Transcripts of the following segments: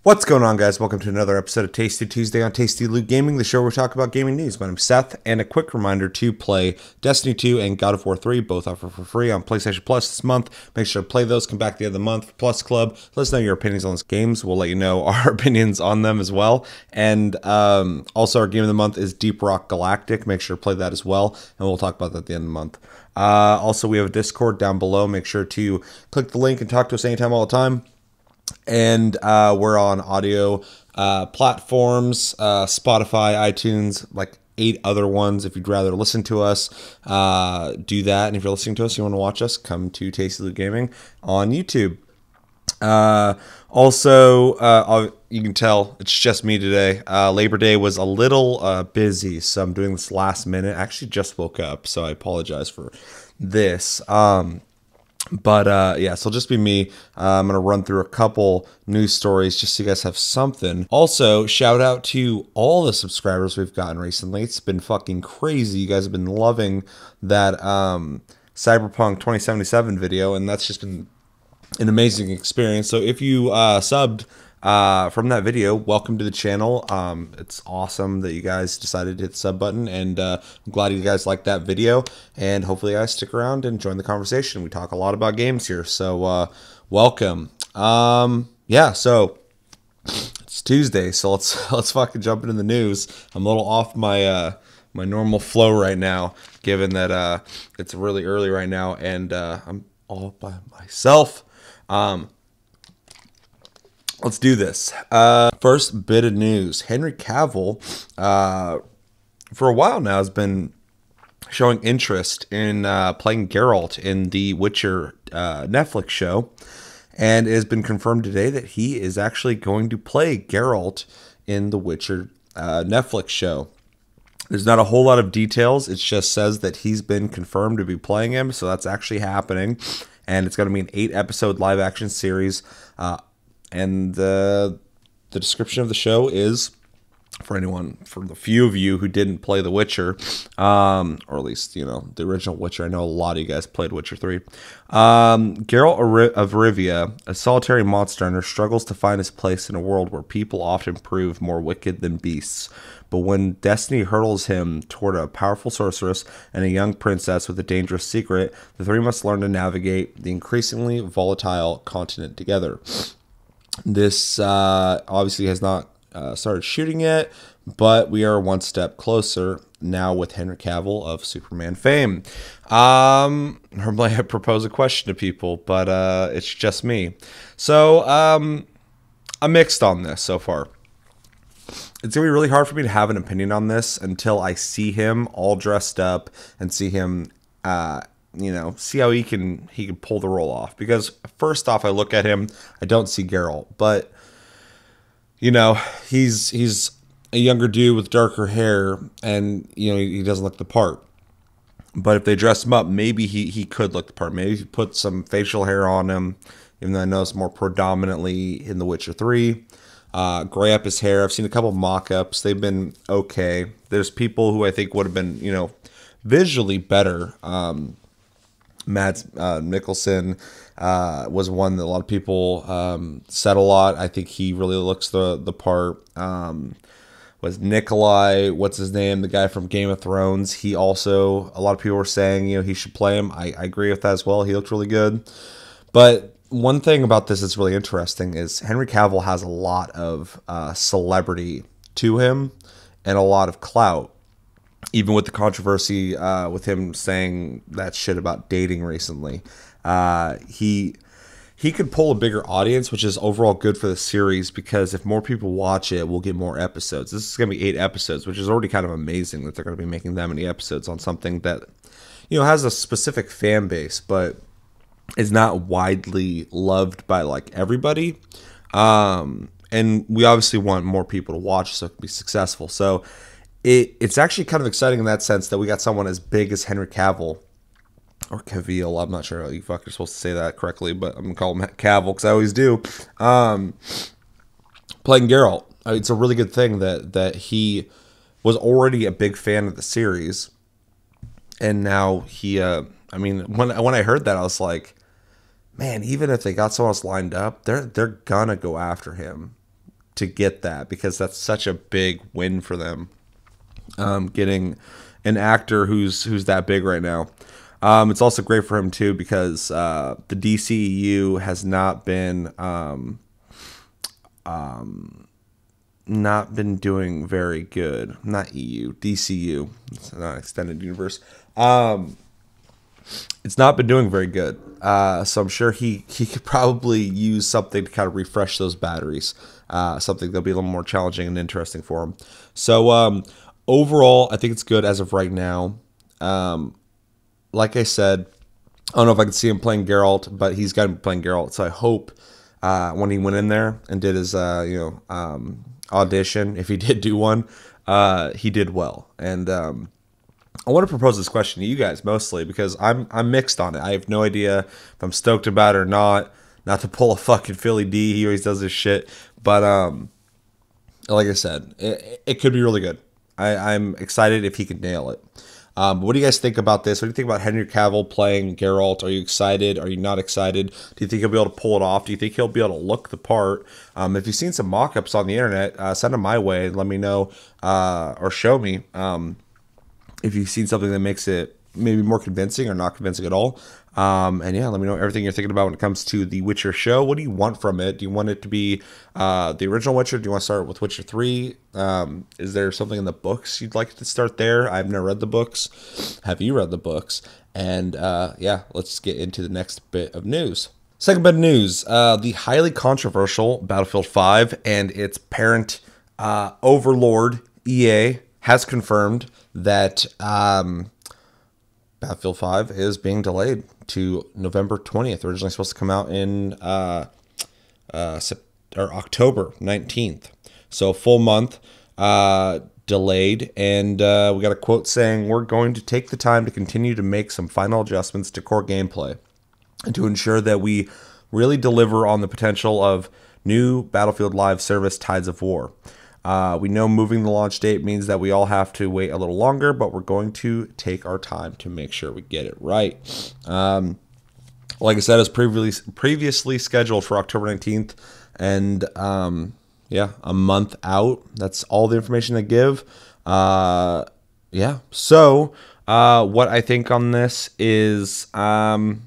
What's going on, guys? Welcome to another episode of Tasty Tuesday on Tasty Loot Gaming, the show where we talk about gaming news. My name's Seth, and a quick reminder to play Destiny 2 and God of War 3, both offer for free on PlayStation Plus this month. Make sure to play those. Come back at the end of the month for Plus Club. Let us know your opinions on these games. We'll let you know our opinions on them as well. And also, our game of the month is Deep Rock Galactic. Make sure to play that as well, and we'll talk about that at the end of the month. Also, we have a Discord down below. Make sure to click the link and talk to us anytime, all the time. And we're on audio platforms, Spotify, iTunes, like 8 other ones. If you'd rather listen to us, do that. And if you're listening to us, you want to watch us, come to Tasty Loot Gaming on YouTube. Also, you can tell it's just me today. Labor Day was a little busy, so I'm doing this last minute. I actually just woke up, so I apologize for this. But yeah, so it'll just be me. I'm going to run through a couple news stories just so you guys have something. Also, shout out to all the subscribers we've gotten recently. It's been fucking crazy. You guys have been loving that Cyberpunk 2077 video, and that's just been an amazing experience. So if you subbed from that video, welcome to the channel. It's awesome that you guys decided to hit the sub button, and I'm glad you guys liked that video, and hopefully you guys stick around and join the conversation. We talk a lot about games here, so welcome. Yeah, so it's Tuesday, so let's fucking jump into the news. I'm a little off my my normal flow right now, given that it's really early right now, and I'm all by myself. Let's do this. First bit of news. Henry Cavill, for a while now, has been showing interest in playing Geralt in the Witcher Netflix show. And it has been confirmed today that he is actually going to play Geralt in the Witcher Netflix show. There's not a whole lot of details. It just says that he's been confirmed to be playing him. So that's actually happening. And it's going to be an 8-episode live-action series. And the description of the show is, for the few of you who didn't play The Witcher, or at least, you know, the original Witcher. I know a lot of you guys played Witcher 3. Geralt of Rivia, a solitary monster hunter, struggles to find his place in a world where people often prove more wicked than beasts. But when destiny hurtles him toward a powerful sorceress and a young princess with a dangerous secret, the three must learn to navigate the increasingly volatile continent together. This obviously has not started shooting yet, but we are one step closer now with Henry Cavill of Superman fame. Normally I propose a question to people, but it's just me. So I'm mixed on this so far. It's going to be really hard for me to have an opinion on this until I see him all dressed up and see him you know, see how he can pull the role off. Because first off, I look at him, I don't see Geralt, but you know, he's a younger dude with darker hair, and you know, he doesn't look the part. But if they dress him up, maybe he could look the part. Maybe if you put some facial hair on him, even though I know it's more predominantly in The Witcher 3. Gray up his hair. I've seen a couple mock-ups. They've been okay. There's people who I think would have been, you know, visually better. Mads Mikkelsen was one that a lot of people said a lot. I think he really looks the part. Was Nikolai, what's his name, the guy from Game of Thrones? He also, a lot of people were saying, you know, he should play him. I agree with that as well. He looked really good. But one thing about this that's really interesting is Henry Cavill has a lot of celebrity to him and a lot of clout. Even with the controversy with him saying that shit about dating recently, he could pull a bigger audience, which is overall good for the series, because if more people watch it, we'll get more episodes. This is going to be 8 episodes, which is already kind of amazing that they're going to be making that many episodes on something that, you know, has a specific fan base, but is not widely loved by like everybody. And we obviously want more people to watch so it can be successful. So it's actually kind of exciting in that sense that we got someone as big as Henry Cavill, or Cavill. I'm not sure how you fuckers are supposed to say that correctly, but I'm going to call him Cavill because I always do. Playing Geralt. It's a really good thing that he was already a big fan of the series. And now he, I mean, when I heard that, I was like, man, even if they got someone else lined up, they're gonna go after him. to get that, because that's such a big win for them. Getting an actor who's that big right now. It's also great for him too, because the DCEU has not been doing very good. Not EU, DCU. It's not extended universe. It's not been doing very good. So I'm sure he could probably use something to kind of refresh those batteries. Something that'll be a little more challenging and interesting for him. So overall, I think it's good as of right now. Like I said, I don't know if I can see him playing Geralt, but he's got to be playing Geralt. So I hope when he went in there and did his audition, if he did do one, he did well. And I want to propose this question to you guys mostly because I'm mixed on it. I have no idea if I'm stoked about it or not. Not to pull a fucking Philly D, he always does this shit. But like I said, it could be really good. I'm excited if he can nail it. What do you guys think about this? What do you think about Henry Cavill playing Geralt? Are you excited? Are you not excited? Do you think he'll be able to pull it off? Do you think he'll be able to look the part? If you've seen some mock-ups on the internet, send them my way and let me know or show me if you've seen something that makes it maybe more convincing or not convincing at all. And yeah, let me know everything you're thinking about when it comes to the Witcher show. What do you want from it? Do you want it to be the original Witcher? Do you want to start with Witcher 3? Is there something in the books you'd like to start there? I've never read the books. Have you read the books? And yeah, let's get into the next bit of news. Second bit of news, the highly controversial Battlefield 5 and its parent overlord, EA, has confirmed that Battlefield 5 is being delayed to November 20th. Originally supposed to come out in October 19th. So a full month delayed. And we got a quote saying, "We're going to take the time to continue to make some final adjustments to core gameplay and to ensure that we really deliver on the potential of new Battlefield Live service Tides of War. We know moving the launch date means that we all have to wait a little longer, but we're going to take our time to make sure we get it right." Like I said, it's previously scheduled for October 19th, and yeah, a month out. That's all the information they give. Yeah. So what I think on this is, I'm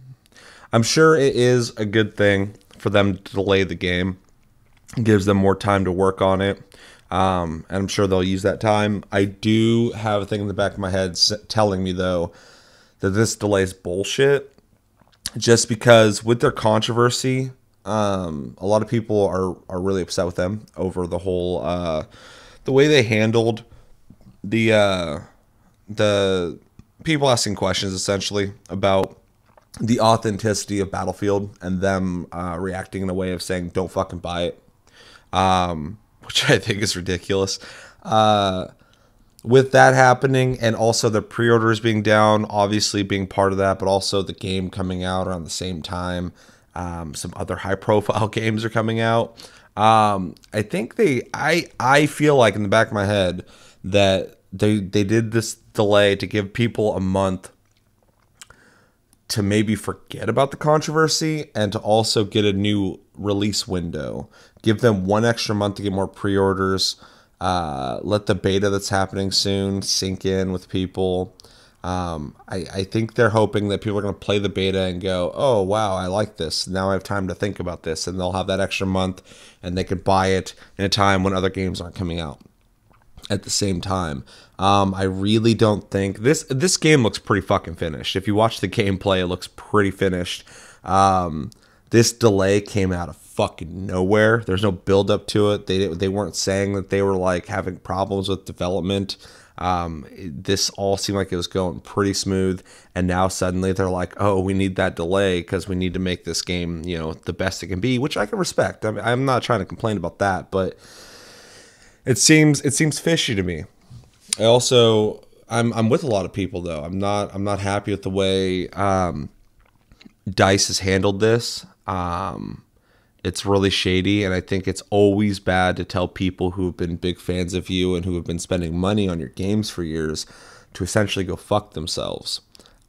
sure it is a good thing for them to delay the game. It gives them more time to work on it. And I'm sure they'll use that time. I do have a thing in the back of my head telling me, though, that this delay is bullshit. Just because with their controversy, a lot of people are really upset with them over the whole the way they handled the people asking questions essentially about the authenticity of Battlefield and them reacting in a way of saying don't fucking buy it. Which I think is ridiculous. With that happening, and also the pre-orders being down, obviously being part of that, but also the game coming out around the same time. Some other high-profile games are coming out. I think I feel like in the back of my head that they did this delay to give people a month to maybe forget about the controversy and to also get a new release window. Give them one extra month to get more pre-orders. Let the beta that's happening soon sink in with people. I think they're hoping that people are going to play the beta and go, oh, wow, I like this. Now I have time to think about this. And they'll have that extra month and they could buy it in a time when other games aren't coming out at the same time. I really don't think this game looks pretty fucking finished. If you watch the gameplay, it looks pretty finished. This delay came out of fucking nowhere. There's no build up to it. They weren't saying that they were like having problems with development. This all seemed like it was going pretty smooth, and now suddenly they're like, oh, we need that delay because we need to make this game, the best it can be, which I can respect. I mean, I'm not trying to complain about that, but it seems fishy to me. I'm with a lot of people though. I'm not happy with the way DICE has handled this. It's really shady, and I think it's always bad to tell people who have been big fans of you and who have been spending money on your games for years to essentially go fuck themselves.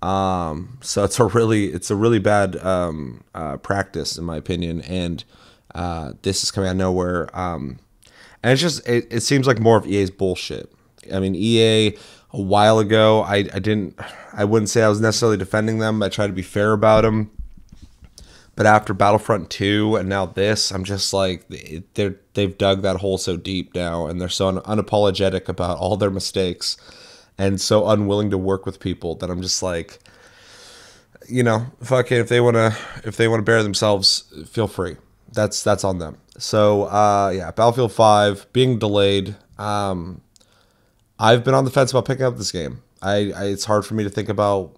So it's a really bad practice in my opinion, and this is coming out of nowhere. And it's just it seems like more of EA's bullshit. I mean, EA a while ago, I wouldn't say I was necessarily defending them. I tried to be fair about them. But after Battlefront 2 and now this, I'm just like, they've dug that hole so deep now, and they're so unapologetic about all their mistakes and so unwilling to work with people that I'm just like, you know, fuck it, if they want to bury themselves, feel free. That's on them. So yeah, Battlefield 5 being delayed. I've been on the fence about picking up this game. It's hard for me to think about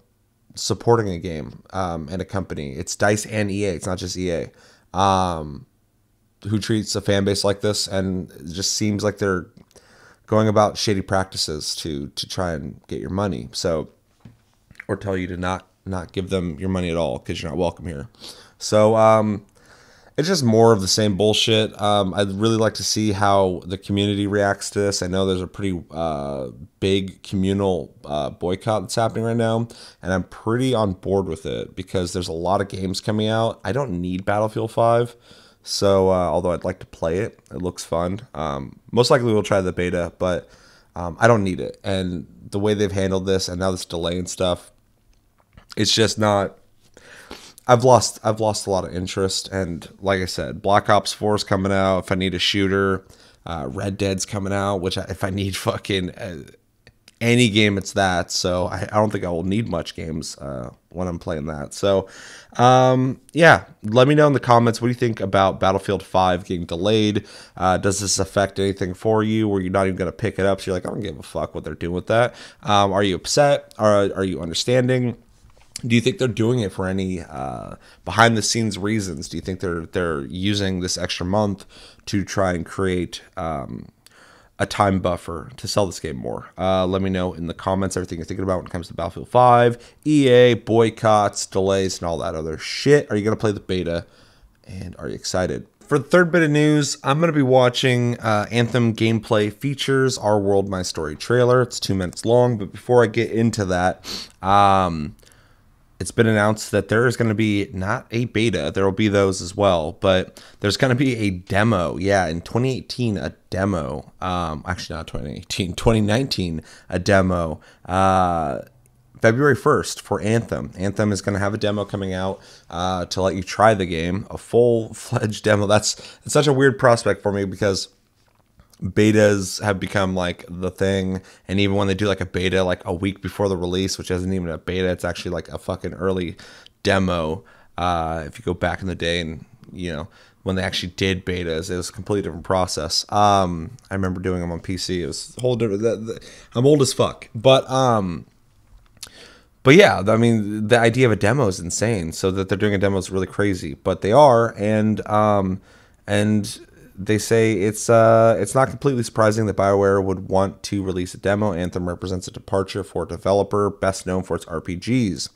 supporting a game and a company. It's DICE and EA. It's not just EA who treats a fan base like this, and it just seems like they're going about shady practices to try and get your money. So, or tell you to not give them your money at all because you're not welcome here. So it's just more of the same bullshit. I'd really like to see how the community reacts to this. I know there's a pretty big communal boycott that's happening right now, and I'm pretty on board with it because there's a lot of games coming out. I don't need Battlefield 5, so although I'd like to play it, it looks fun. Most likely we'll try the beta, but I don't need it. And the way they've handled this, and now this delay and stuff, it's just not. I've lost a lot of interest, and like I said, Black Ops 4 is coming out. If I need a shooter, Red Dead's coming out. Which if I need fucking any game, it's that. So I don't think I will need much games when I'm playing that. So yeah, let me know in the comments, what do you think about Battlefield 5 getting delayed? Does this affect anything for you? Or you're not even gonna pick it up? So you're like, I don't give a fuck what they're doing with that. Are you upset? Are you understanding? Do you think they're doing it for any behind the scenes reasons? Do you think they're using this extra month to try and create a time buffer to sell this game more? Let me know in the comments everything you're thinking about when it comes to Battlefield 5, EA, boycotts, delays, and all that other shit. Are you going to play the beta? And are you excited? For the third bit of news, I'm going to be watching Anthem gameplay features Our World, My Story trailer. It's 2 minutes long, but before I get into that, it's been announced that there is going to be not a beta. There will be those as well, but there's going to be a demo. Yeah, in 2018, a demo. Actually, not 2018, 2019, a demo. February 1st for Anthem. Anthem is going to have a demo coming out to let you try the game, a full-fledged demo. It's such a weird prospect for me because betas have become like the thing, and even when they do like a beta like a week before the release, which isn't even a beta, it's actually like a fucking early demo. If you go back in the day, and you know when they actually did betas, it was a completely different process. I remember doing them on PC. It was a whole different. I'm old as fuck, but yeah, I mean the idea of a demo is insane. So that they're doing a demo is really crazy, but they are, and they say it's not completely surprising that BioWare would want to release a demo. Anthem represents a departure for a developer best known for its RPGs,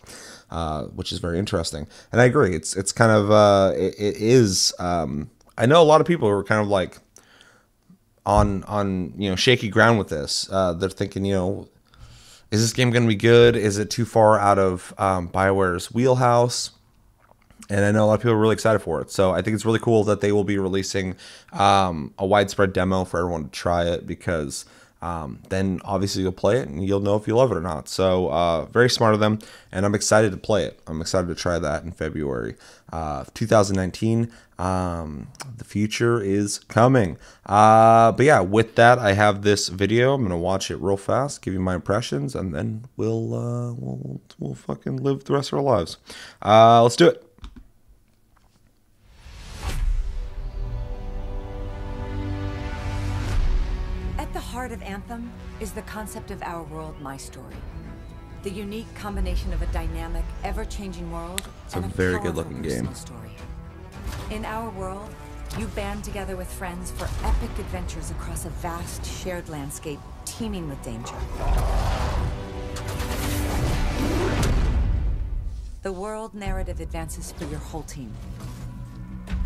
which is very interesting. And I agree, it's kind of it is. I know a lot of people are kind of like on shaky ground with this. They're thinking, is this game going to be good? Is it too far out of BioWare's wheelhouse? And I know a lot of people are really excited for it. So I think it's really cool that they will be releasing a widespread demo for everyone to try it, because then obviously you'll play it and you'll know if you love it or not. So very smart of them, and I'm excited to play it. I'm excited to try that in February 2019. The future is coming. But yeah, with that, I have this video. I'm gonna watch it real fast, give you my impressions, and then we'll fucking live the rest of our lives. Let's do it. At the heart of Anthem is the concept of Our World, My Story. The unique combination of a dynamic, ever-changing world and a very powerful good-looking game. personal story. In Our World, you band together with friends for epic adventures across a vast, shared landscape teeming with danger. The world narrative advances for your whole team.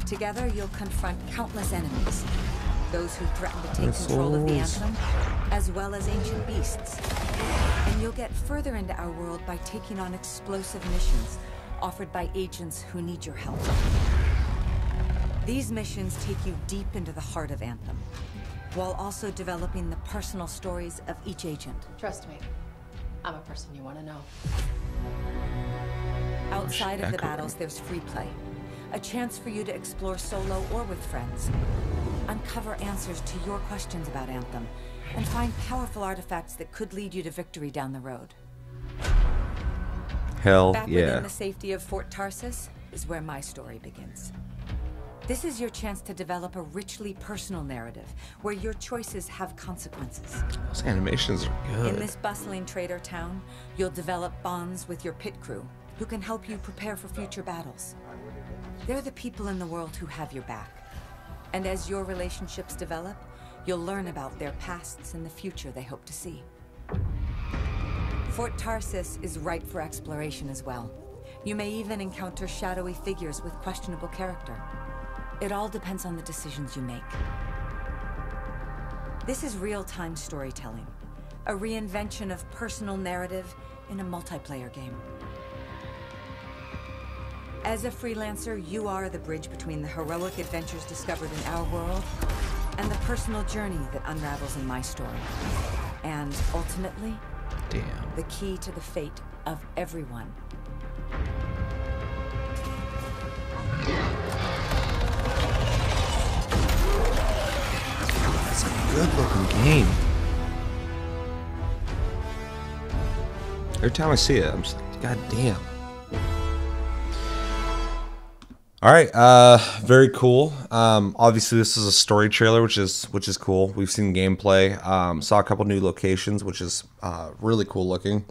Together, you'll confront countless enemies, those who threaten to take control of the Anthem, as well as ancient beasts. And you'll get further into Our World by taking on explosive missions offered by agents who need your help. These missions take you deep into the heart of Anthem, while also developing the personal stories of each agent. Trust me, I'm a person you want to know. Outside of the battles, there's free play. A chance for you to explore solo or with friends. Uncover answers to your questions about Anthem, and find powerful artifacts that could lead you to victory down the road. Hell Back yeah. within the safety of Fort Tarsis is where my story begins. This is your chance to develop a richly personal narrative, where your choices have consequences. Those animations are good. In this bustling trader town, you'll develop bonds with your pit crew, who can help you prepare for future battles. They're the people in the world who have your back. And as your relationships develop, you'll learn about their pasts and the future they hope to see. Fort Tarsis is ripe for exploration as well. You may even encounter shadowy figures with questionable character. It all depends on the decisions you make. This is real-time storytelling, a reinvention of personal narrative in a multiplayer game. As a freelancer, you are the bridge between the heroic adventures discovered in our world and the personal journey that unravels in my story. And ultimately, Damn. the key to the fate of everyone. That's a good looking game. Every time I see it, I'm just like, God damn. All right, very cool. Obviously, this is a story trailer, which is cool. We've seen gameplay. Saw a couple new locations, which is really cool looking.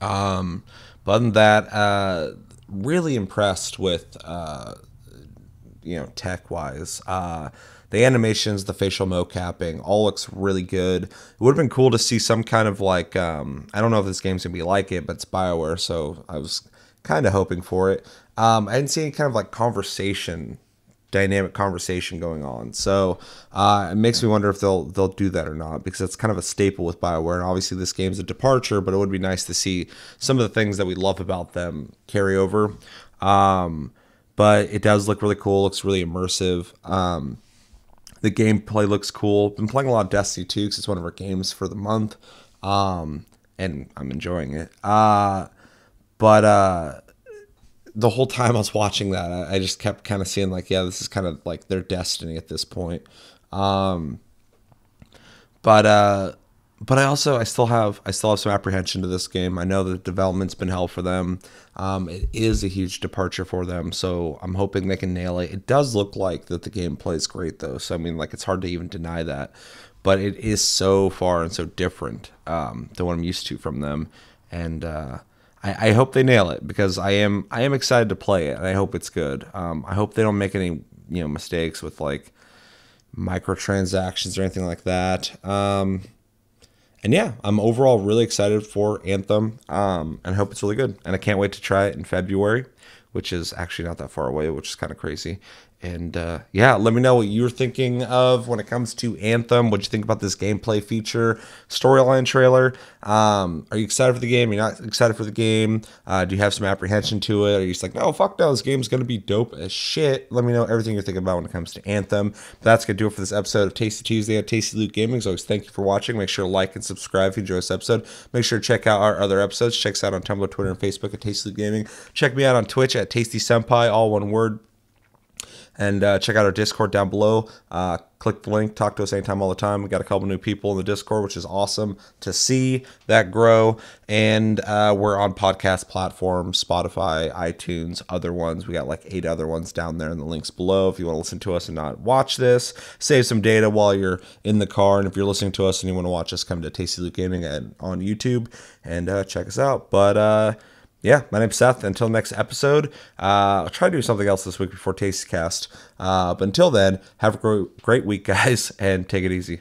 But other than that, really impressed with tech wise. The animations, the facial mocapping, all looks really good. It would have been cool to see some kind of like I don't know if this game's gonna be like it, but it's BioWare, so I was kind of hoping for it. I didn't see any kind of like dynamic conversation going on. So it makes me wonder if they'll do that or not, because it's kind of a staple with BioWare. And obviously this game's a departure, but it would be nice to see some of the things that we love about them carry over. But it does look really cool. Looks really immersive. The gameplay looks cool. Been playing a lot of Destiny 2 because it's one of our games for the month. And I'm enjoying it. But the whole time I was watching that, I just kept kind of seeing like, yeah, this is kind of like their destiny at this point. But I still have some apprehension to this game. I know the development's been hell for them. It is a huge departure for them, so I'm hoping they can nail it. It does look like that the gameplay is great though, so I mean, like, it's hard to even deny that. But it is so far and so different than what I'm used to from them, and I hope they nail it, because I am excited to play it, and I hope it's good. I hope they don't make any mistakes with like microtransactions or anything like that. And yeah, I'm overall really excited for Anthem, and I hope it's really good. And I can't wait to try it in February, which is actually not that far away, which is kind of crazy. And yeah, let me know what you're thinking of when it comes to Anthem. What you think about this gameplay feature, storyline trailer? Are you excited for the game? Are you not excited for the game? Do you have some apprehension to it? Are you just like, no, fuck no, this game's going to be dope as shit? Let me know everything you're thinking about when it comes to Anthem. But that's going to do it for this episode of Tasty Tuesday at Tasty Loot Gaming. As always, thank you for watching. Make sure to like and subscribe if you enjoy this episode. Make sure to check out our other episodes. Check us out on Tumblr, Twitter, and Facebook at Tasty Loot Gaming. Check me out on Twitch at Tasty Senpai, all one word. And check out our Discord down below. Click the link. Talk to us anytime, all the time. We got a couple new people in the Discord, which is awesome to see that grow. And we're on podcast platforms, Spotify, iTunes, other ones. We got like 8 other ones down there in the links below. If you want to listen to us and not watch this, save some data while you're in the car. And if you're listening to us and you want to watch us, come to Tasty Loot Gaming on YouTube and check us out. But yeah, my name's Seth. Until next episode, I'll try to do something else this week before Tastycast. But until then, have a great week, guys, and take it easy.